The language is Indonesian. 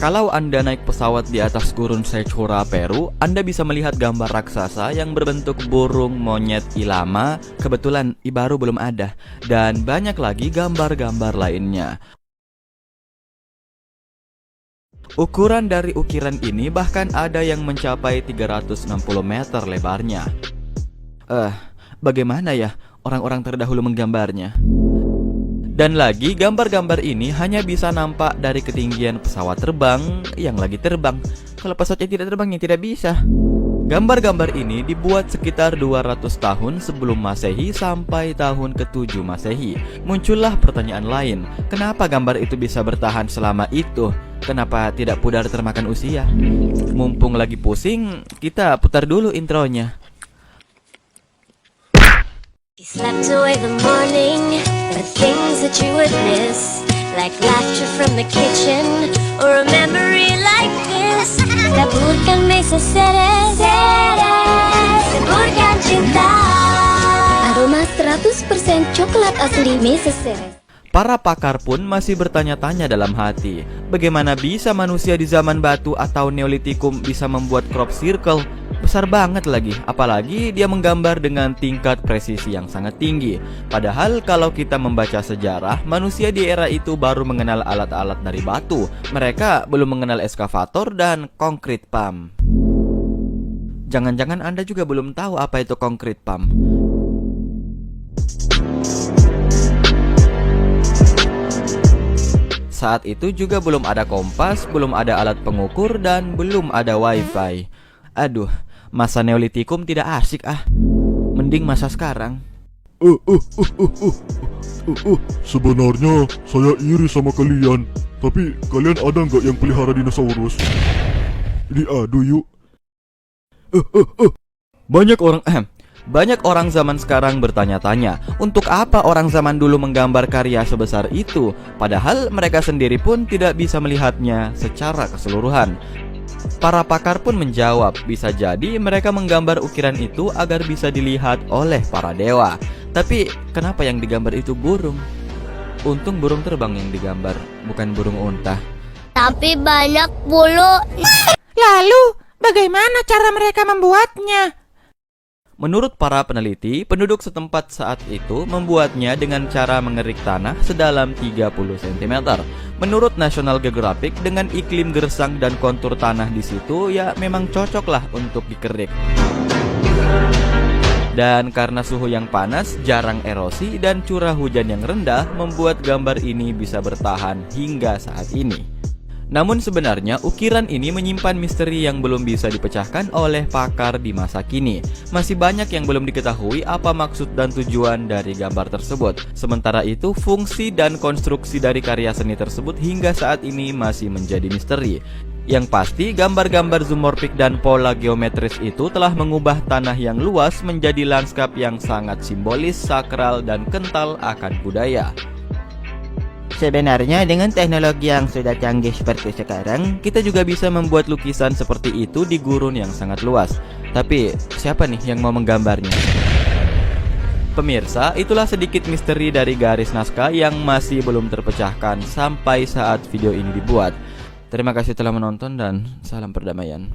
Kalau Anda naik pesawat di atas gurun Sechura, Peru, Anda bisa melihat gambar raksasa yang berbentuk burung monyet ilama. Kebetulan Ibaru belum ada. Dan banyak lagi gambar-gambar lainnya. Ukuran dari ukiran ini bahkan ada yang mencapai 360 meter lebarnya. Bagaimana ya orang-orang terdahulu menggambarnya? Dan lagi, gambar-gambar ini hanya bisa nampak dari ketinggian pesawat terbang yang lagi terbang. Kalau pesawatnya tidak terbang, ya tidak bisa. Gambar-gambar ini dibuat sekitar 200 tahun sebelum Masehi sampai tahun ke-7 Masehi. Muncullah pertanyaan lain, kenapa gambar itu bisa bertahan selama itu? Kenapa tidak pudar termakan usia? Mumpung lagi pusing, kita putar dulu intronya. You slept away the morning, the things that you would miss, like laughter from the kitchen, or a memory like this. Taburkan mesa seres, taburkan cinta. Aroma 100% coklat asli mesa seres. Para pakar pun masih bertanya-tanya dalam hati, bagaimana bisa manusia di zaman batu atau Neolitikum bisa membuat crop circle? Besar banget lagi, apalagi dia menggambar dengan tingkat presisi yang sangat tinggi. Padahal kalau kita membaca sejarah, manusia di era itu baru mengenal alat-alat dari batu. Mereka belum mengenal eskavator dan concrete pump. Jangan-jangan Anda juga belum tahu apa itu concrete pump. Saat itu juga belum ada kompas, belum ada alat pengukur, dan belum ada wifi. Aduh, masa Neolitikum tidak asik ah. Mending masa sekarang. Sebenarnya saya iri sama kalian. Tapi kalian ada nggak yang pelihara dinosaurus? Diadu yuk. Banyak orang zaman sekarang bertanya-tanya, untuk apa orang zaman dulu menggambar karya sebesar itu, padahal mereka sendiri pun tidak bisa melihatnya secara keseluruhan. Para pakar pun menjawab, bisa jadi mereka menggambar ukiran itu agar bisa dilihat oleh para dewa. Tapi kenapa yang digambar itu burung? Untung burung terbang yang digambar, bukan burung unta. Tapi banyak bulu. Lalu, bagaimana cara mereka membuatnya? Menurut para peneliti, penduduk setempat saat itu membuatnya dengan cara mengerik tanah sedalam 30 cm. Menurut National Geographic, dengan iklim gersang dan kontur tanah di situ, ya memang cocoklah untuk dikerik. Dan karena suhu yang panas, jarang erosi, dan curah hujan yang rendah, membuat gambar ini bisa bertahan hingga saat ini. Namun sebenarnya ukiran ini menyimpan misteri yang belum bisa dipecahkan oleh pakar di masa kini. Masih banyak yang belum diketahui apa maksud dan tujuan dari gambar tersebut. Sementara itu, fungsi dan konstruksi dari karya seni tersebut hingga saat ini masih menjadi misteri. Yang pasti, gambar-gambar zoomorphic dan pola geometris itu telah mengubah tanah yang luas menjadi lanskap yang sangat simbolis, sakral, dan kental akan budaya. Sebenarnya dengan teknologi yang sudah canggih seperti sekarang, kita juga bisa membuat lukisan seperti itu di gurun yang sangat luas. Tapi siapa nih yang mau menggambarnya? Pemirsa, itulah sedikit misteri dari garis naskah yang masih belum terpecahkan sampai saat video ini dibuat. Terima kasih telah menonton dan salam perdamaian.